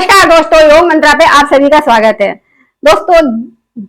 नमस्कार दोस्तों, योग मंत्रा पे आप सभी का स्वागत है। दोस्तों,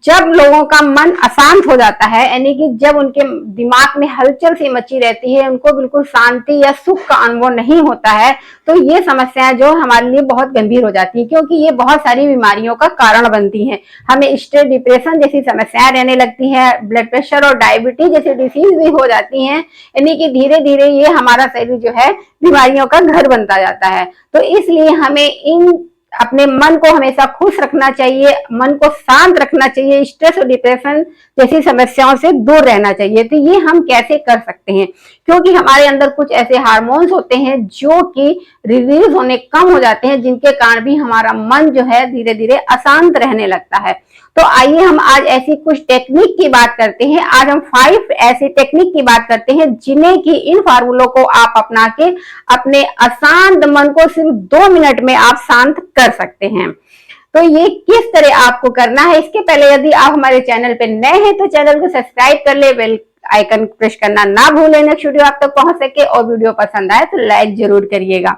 जब लोगों का मन अशांत हो जाता है, यानी कि जब उनके दिमाग में हलचल सी मची रहती है, उनको बिल्कुल शांति या सुख का अनुभव नहीं होता है, तो ये समस्याएं जो हमारे लिए बहुत गंभीर हो जाती है, क्योंकि ये बहुत सारी बीमारियों का कारण बनती हैं। हमें स्ट्रेस, डिप्रेशन जैसी समस्याएं रहने लगती है, ब्लड प्रेशर और डायबिटीज जैसी डिसीज भी हो जाती हैं। यानी कि धीरे धीरे ये हमारा शरीर जो है बीमारियों का घर बनता जाता है। तो इसलिए हमें अपने मन को हमेशा खुश रखना चाहिए, मन को शांत रखना चाहिए, स्ट्रेस और डिप्रेशन जैसी समस्याओं से दूर रहना चाहिए। तो ये हम कैसे कर सकते हैं? क्योंकि हमारे अंदर कुछ ऐसे हार्मोन्स होते हैं जो कि रिलीज होने कम हो जाते हैं, जिनके कारण भी हमारा मन जो है धीरे धीरे अशांत रहने लगता है। तो आइए हम आज ऐसी कुछ टेक्निक की बात करते हैं। आज हम 5 ऐसी टेक्निक की बात करते हैं जिन्हें कि इन फार्मूलों को आप अपना के अपने अशांत मन को सिर्फ 2 मिनट में आप शांत कर सकते हैं। तो ये किस तरह आपको करना है, इसके पहले यदि आप हमारे चैनल पे नए हैं तो चैनल को सब्सक्राइब कर ले, बेल आइकन प्रेस करना ना भूलें, नेक्स्ट वीडियो आप तक पहुंच सके। और वीडियो पसंद आए तो लाइक जरूर करिएगा।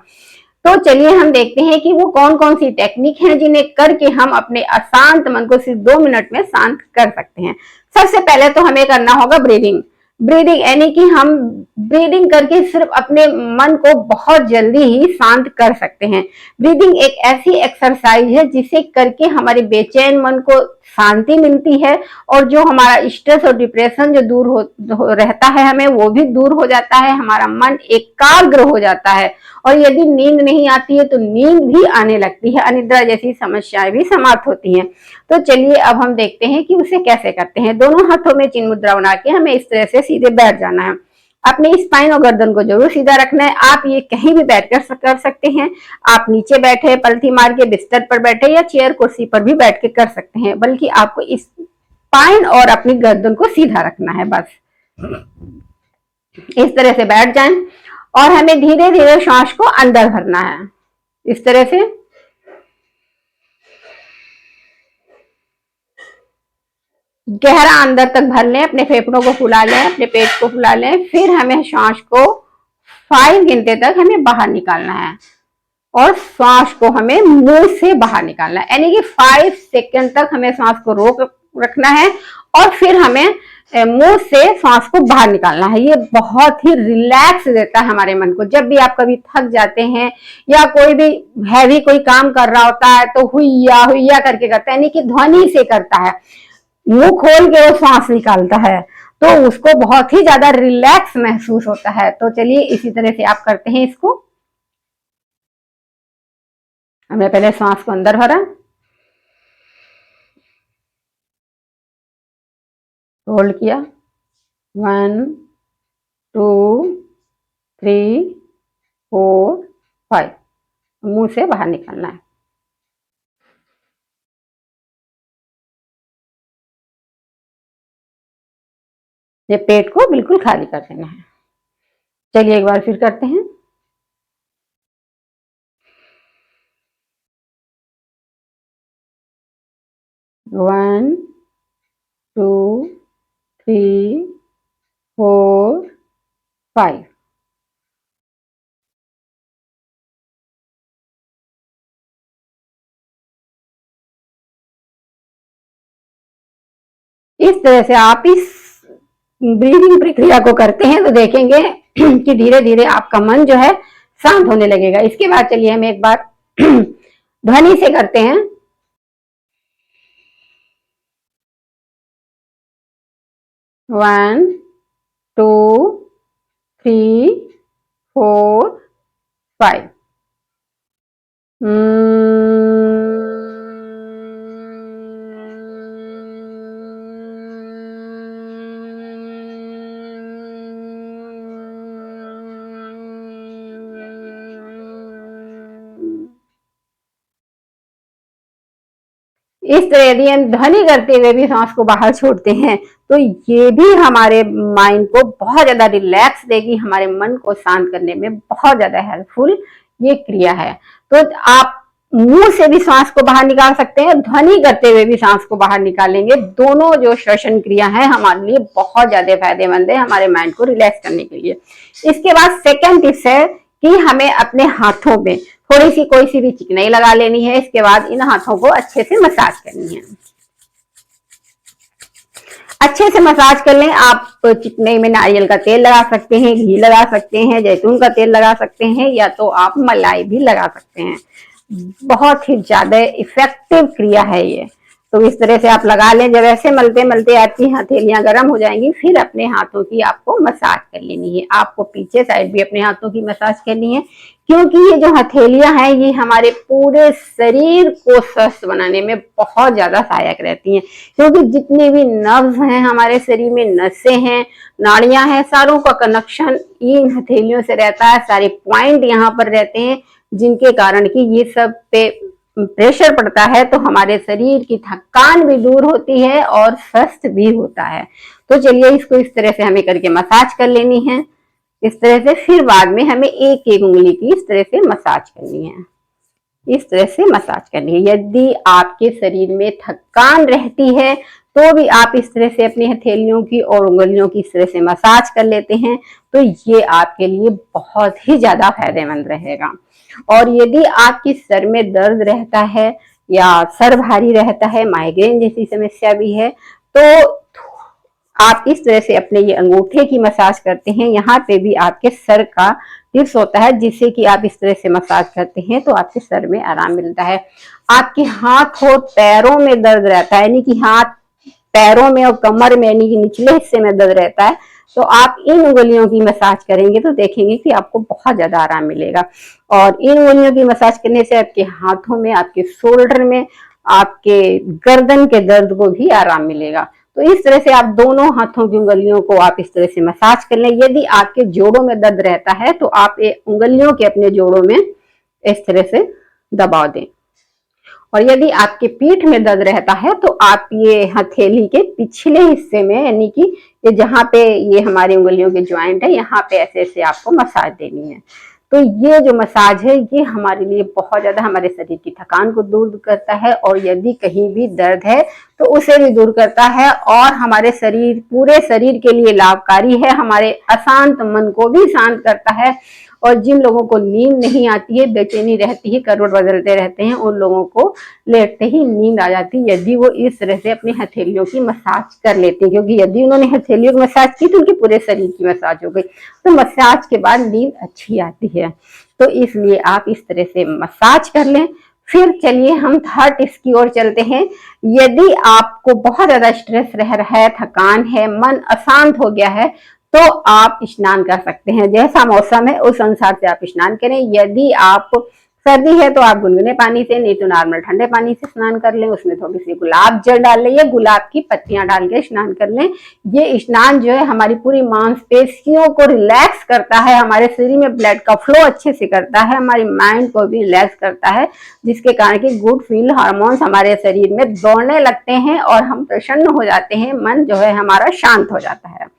तो चलिए हम देखते हैं कि वो कौन कौन सी टेक्निक है जिन्हें करके हम अपने अशांत मन को सिर्फ 2 मिनट में शांत कर सकते हैं। सबसे पहले तो हमें करना होगा ब्रीदिंग। ब्रीदिंग यानी कि हम ब्रीदिंग करके सिर्फ अपने मन को बहुत जल्दी ही शांत कर सकते हैं। ब्रीदिंग एक ऐसी एक्सरसाइज है जिसे करके हमारे बेचैन मन को शांति मिलती है, और जो हमारा स्ट्रेस और डिप्रेशन जो दूर हो रहता है हमें, वो भी दूर हो जाता है। हमारा मन एकाग्र हो जाता है, और यदि नींद नहीं आती है तो नींद भी आने लगती है, अनिद्रा जैसी समस्याएं भी समाप्त होती हैं। तो चलिए अब हम देखते हैं कि उसे कैसे करते हैं। दोनों हाथों में चिन्ह मुद्रा बना के हमें इस तरह से सीधे बैठ जाना है। अपने स्पाइन और गर्दन को जरूर सीधा रखना है। आप ये कहीं भी बैठ कर सकते हैं। आप नीचे बैठे, पलथी मार के बिस्तर पर बैठे या चेयर कुर्सी पर भी बैठ के कर सकते हैं, बल्कि आपको इस स्पाइन और अपनी गर्दन को सीधा रखना है। बस इस तरह से बैठ जाएं, और हमें धीरे धीरे श्वास को अंदर भरना है। इस तरह से गहरा अंदर तक भर लें, अपने फेफड़ों को फुला लें, अपने पेट को फुला लें। फिर हमें श्वास को 5 गिनते तक हमें बाहर निकालना है, और श्वास को हमें मुंह से बाहर निकालना है। यानी कि 5 सेकंड तक हमें श्वास को रोक रखना है, और फिर हमें मुंह से श्वास को बाहर निकालना है। ये बहुत ही रिलैक्स देता है हमारे मन को। जब भी आप कभी थक जाते हैं या कोई भी हैवी कोई काम कर रहा होता है तो हुइया हुइया करके करता है, यानी कि ध्वनि से करता है, मुंह खोल के वो श्वास निकालता है, तो उसको बहुत ही ज्यादा रिलैक्स महसूस होता है। तो चलिए इसी तरह से आप करते हैं इसको। हमने पहले श्वास को अंदर भरा, होल्ड किया, 1 2 3 4 5, मुंह से बाहर निकालना है। ये पेट को बिल्कुल खाली कर देना है। चलिए एक बार फिर करते हैं। 1 2 3 4 5। इस तरह से आप इस ब्रीदिंग प्रक्रिया को करते हैं तो देखेंगे कि धीरे धीरे आपका मन जो है शांत होने लगेगा। इसके बाद चलिए हम एक बार ध्वनि से करते हैं। 1 2 3 4 5। इस तरह यदि हम ध्वनि करते हुए भी सांस को बाहर छोड़ते हैं तो ये भी हमारे माइंड को बहुत ज्यादा रिलैक्स देगी, हमारे मन को शांत करने में बहुत ज्यादा हेल्पफुल ये क्रिया है। तो आप मुंह से भी सांस को बाहर निकाल सकते हैं, ध्वनि करते हुए भी सांस को बाहर निकालेंगे। दोनों जो श्वसन क्रिया है हमारे लिए बहुत ज्यादा फायदेमंद है, हमारे माइंड को रिलैक्स करने के लिए। इसके बाद सेकेंड टिप्स है कि हमें अपने हाथों में थोड़ी सी कोई सी भी चिकनाई लगा लेनी है। इसके बाद इन हाथों को अच्छे से मसाज करनी है। अच्छे से मसाज कर लें। आप चिकनाई में नारियल का तेल लगा सकते हैं, घी लगा सकते हैं, जैतून का तेल लगा सकते हैं, या तो आप मलाई भी लगा सकते हैं। बहुत ही ज्यादा इफेक्टिव क्रिया है ये। तो इस तरह से आप लगा लें। जब ऐसे मलते मलते आपकी हथेलियां गर्म हो जाएंगी, फिर अपने हाथों की आपको मसाज कर लेनी है। आपको पीछे साइड भी अपने हाथों की मसाज करनी है, क्योंकि ये जो हथेलियां हैं ये हमारे पूरे शरीर को स्वस्थ बनाने में बहुत ज्यादा सहायक रहती हैं। क्योंकि जितने भी नर्व्स हैं हमारे शरीर में, नसें हैं, नाड़ियां हैं, सारों का कनेक्शन इन हथेलियों से रहता है। सारे पॉइंट यहाँ पर रहते हैं, जिनके कारण कि ये सब पे प्रेशर पड़ता है तो हमारे शरीर की थकान भी दूर होती है और स्वस्थ भी होता है। तो चलिए इसको इस तरह से हमें करके मसाज कर लेनी है। इस तरह से फिर बाद में हमें एक एक उंगली की इस तरह से मसाज करनी है। इस तरह से मसाज करनी है। यदि आपके शरीर में थकान रहती है तो भी आप इस तरह से अपनी हथेलियों की और उंगलियों की इस तरह से मसाज कर लेते हैं तो ये आपके लिए बहुत ही ज्यादा फायदेमंद रहेगा। और यदि आपकी सर में दर्द रहता है या सर भारी रहता है, माइग्रेन जैसी समस्या भी है, तो आप इस तरह से अपने ये अंगूठे की मसाज करते हैं। यहाँ पे भी आपके सर का टिप्स होता है, जिससे कि आप इस तरह से मसाज करते हैं तो आपके सर में आराम मिलता है। आपके हाथ और पैरों में दर्द रहता है, यानी कि हाथ पैरों में और कमर में यानी कि निचले हिस्से में दर्द रहता है, तो आप इन उंगलियों की मसाज करेंगे तो देखेंगे कि आपको बहुत ज्यादा आराम मिलेगा। और इन उंगलियों की मसाज करने से आपके हाथों में, आपके शोल्डर में, आपके गर्दन के दर्द को भी आराम मिलेगा। तो इस तरह से आप दोनों हाथों की उंगलियों को आप इस तरह से मसाज कर लें। यदि आपके जोड़ों में दर्द रहता है तो आप उंगलियों के अपने जोड़ों में इस तरह से दबाव दें। और यदि आपके पीठ में दर्द रहता है तो आप ये हथेली के पिछले हिस्से में, यानी कि ये जहाँ पे ये हमारी उंगलियों के ज्वाइंट है, यहाँ पे ऐसे ऐसे आपको मसाज देनी है। तो ये जो मसाज है ये हमारे लिए बहुत ज्यादा हमारे शरीर की थकान को दूर करता है, और यदि कहीं भी दर्द है तो उसे भी दूर करता है, और हमारे शरीर, पूरे शरीर के लिए लाभकारी है। हमारे अशांत मन को भी शांत करता है। और जिन लोगों को नींद नहीं आती है, बेचैनी रहती है, करवट बदलते रहते हैं, उन लोगों को लेटते ही नींद आ जाती है यदि वो इस तरह से अपनी हथेलियों की मसाज कर लेते हैं। क्योंकि यदि उन्होंने हथेलियों की मसाज की तो उनके पूरे शरीर की मसाज हो गई, तो मसाज के बाद नींद अच्छी आती है। तो इसलिए आप इस तरह से मसाज कर लें। फिर चलिए हम थर्ड टिप्स की ओर चलते हैं। यदि आपको बहुत ज्यादा स्ट्रेस रह रहा है, थकान है, मन अशांत हो गया है, तो आप स्नान कर सकते हैं। जैसा मौसम है उस अनुसार से आप स्नान करें। यदि आप सर्दी है तो आप गुनगुने पानी से, नहीं तो नॉर्मल ठंडे पानी से स्नान कर लें। उसमें थोड़ी सी गुलाब जल डाल लें या गुलाब की पत्तियां डाल के स्नान कर लें। ये स्नान जो है हमारी पूरी मांसपेशियों को रिलैक्स करता है, हमारे शरीर में ब्लड का फ्लो अच्छे से करता है, हमारी माइंड को भी रिलैक्स करता है, जिसके कारण कि गुड फील हार्मोन्स हमारे शरीर में दौड़ने लगते हैं और हम प्रसन्न हो जाते हैं। मन जो है हमारा शांत हो जाता है।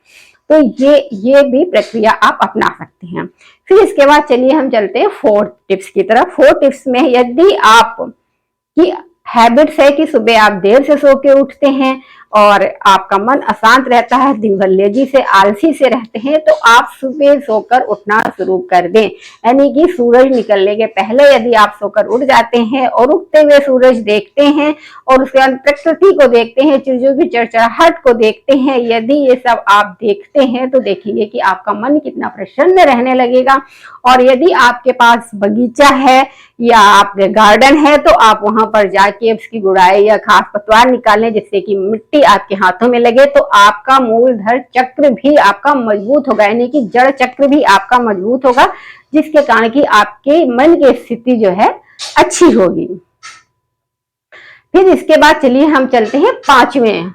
तो ये भी प्रक्रिया आप अपना सकते हैं। फिर इसके बाद चलिए हम चलते हैं फोर्थ टिप्स की तरफ। फोर्थ टिप्स में यदि आप की हैबिट्स है कि सुबह आप देर से सो के उठते हैं और आपका मन अशांत रहता है, दिन भर लेजी से, आलसी से रहते हैं, तो आप सुबह सोकर उठना शुरू कर दें। यानी कि सूरज निकलने के पहले यदि आप सोकर उठ जाते हैं और उगते हुए सूरज देखते हैं और उसके बाद प्रकृति को देखते हैं, चिड़ियों की चरचराहट को देखते हैं, यदि ये सब आप देखते हैं तो देखिए कि आपका मन कितना प्रसन्न रहने लगेगा। और यदि आपके पास बगीचा है या आपके गार्डन है तो आप वहां पर जाके उसकी गुड़ाई या खास पतवार निकालें, जिससे कि मिट्टी आपके हाथों में लगे, तो आपका मूलधर चक्र भी आपका मजबूत होगा, यानी कि जड़ चक्र भी आपका मजबूत होगा, जिसके कारण कि आपके मन की स्थिति जो है अच्छी होगी। फिर इसके बाद चलिए हम चलते हैं पांचवें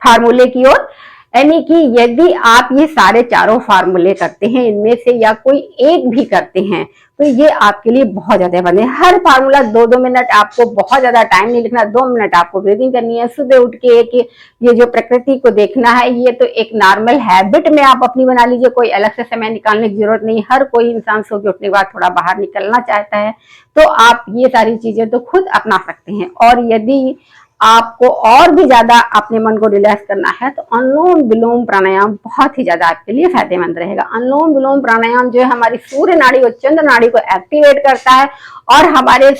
फार्मूले की ओर। यानी कि यदि आप ये सारे चारों फार्मूले करते हैं, इनमें से या कोई एक भी करते हैं, तो ये आपके लिए बहुत ज्यादा बने। हर फार्मूला 2-2 मिनट, आपको बहुत ज्यादा टाइम नहीं लिखना, 2 मिनट आपको ब्रीदिंग करनी है। सुबह उठ के एक ये जो प्रकृति को देखना है, ये तो एक नॉर्मल हैबिट में आप अपनी बना लीजिए, कोई अलग से समय निकालने की जरूरत नहीं। हर कोई इंसान सो के उठने के बाद थोड़ा बाहर निकलना चाहता है, तो आप ये सारी चीजें तो खुद अपना सकते हैं। और यदि आपको और भी ज्यादा अपने मन को रिलैक्स करना है तो अनुलोम विलोम प्राणायाम बहुत ही ज्यादा आपके लिए फायदेमंद रहेगा। अनुलोम विलोम प्राणायाम जो है हमारी सूर्य नाड़ी और चंद्र नाड़ी को एक्टिवेट करता है और हमारे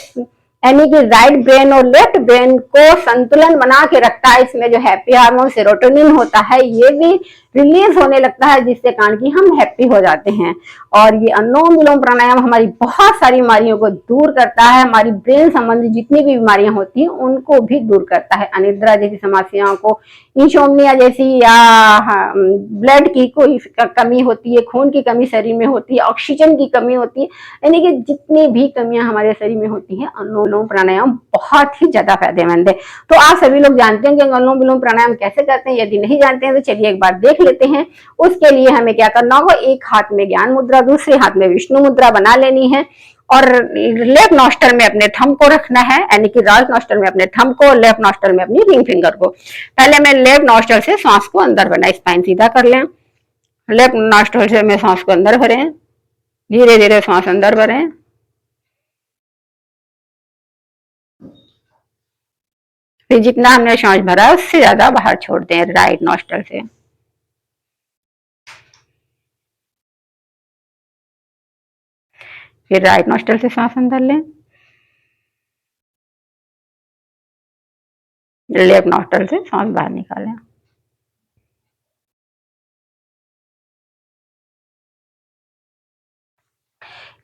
यानी कि राइट ब्रेन और लेफ्ट ब्रेन को संतुलन बना के रखता है। इसमें जो हैप्पी हार्मोन सेरोटोनिन होता है ये भी रिलीज होने लगता है, जिससे कारण कि हम हैप्पी हो जाते हैं। और ये अनुलोम विलोम प्राणायाम हमारी बहुत सारी बीमारियों को दूर करता है, हमारी ब्रेन संबंधी जितनी भी बीमारियां होती हैं उनको भी दूर करता है। अनिद्रा जैसी समस्याओं को, इंसोम्निया जैसी या ब्लड की कोई कमी होती है, खून की कमी शरीर में होती है, ऑक्सीजन की कमी होती है, यानी कि जितनी भी कमियां हमारे शरीर में होती हैं अनुलोम प्राणायाम बहुत ही ज्यादा फायदेमंद है। तो आप सभी लोग जानते हैं कि अनुलोम विलोम प्राणायाम कैसे करते हैं। यदि नहीं जानते हैं तो चलिए एक बार देख लेते हैं। उसके लिए हमें क्या करना होगा, एक हाथ में ज्ञान मुद्रा, दूसरे हाथ में विष्णु मुद्रा बना लेनी है और लेफ्ट नॉस्टल में अपने थंब को रखना है, यानी कि राइट नॉस्टल में अपने थंब को, लेफ्ट नॉस्टल में अपनी रिंग फिंगर को। पहले मैं लेफ्ट नॉस्टल से सांस को अंदर भरना, स्पाइन सीधा कर लें। लेफ्ट नॉस्टल से मैं सांस को अंदर भरें, धीरे धीरे सांस अंदर भरें। फिर जितना हमने सांस भरा उससे ज्यादा बाहर छोड़ दें राइट नॉस्टल से। फिर राइट नॉस्टल से सांस अंदर लें, लेफ्ट नॉस्टल से सांस बाहर निकालें।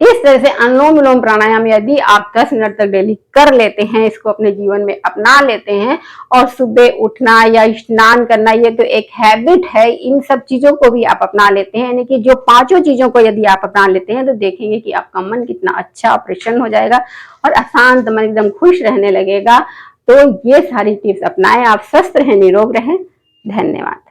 इस तरह से अनुलोम विलोम प्राणायाम यदि आप 10 मिनट तक डेली कर लेते हैं, इसको अपने जीवन में अपना लेते हैं और सुबह उठना या स्नान करना ये तो एक हैबिट है, इन सब चीजों को भी आप अपना लेते हैं, यानी कि जो पांचों चीजों को यदि आप अपना लेते हैं तो देखेंगे कि आपका मन कितना अच्छा प्रसन्न हो जाएगा और अशांत मन एकदम खुश रहने लगेगा। तो ये सारी टिप्स अपनाएं, आप स्वस्थ रहें, निरोग रहें। धन्यवाद।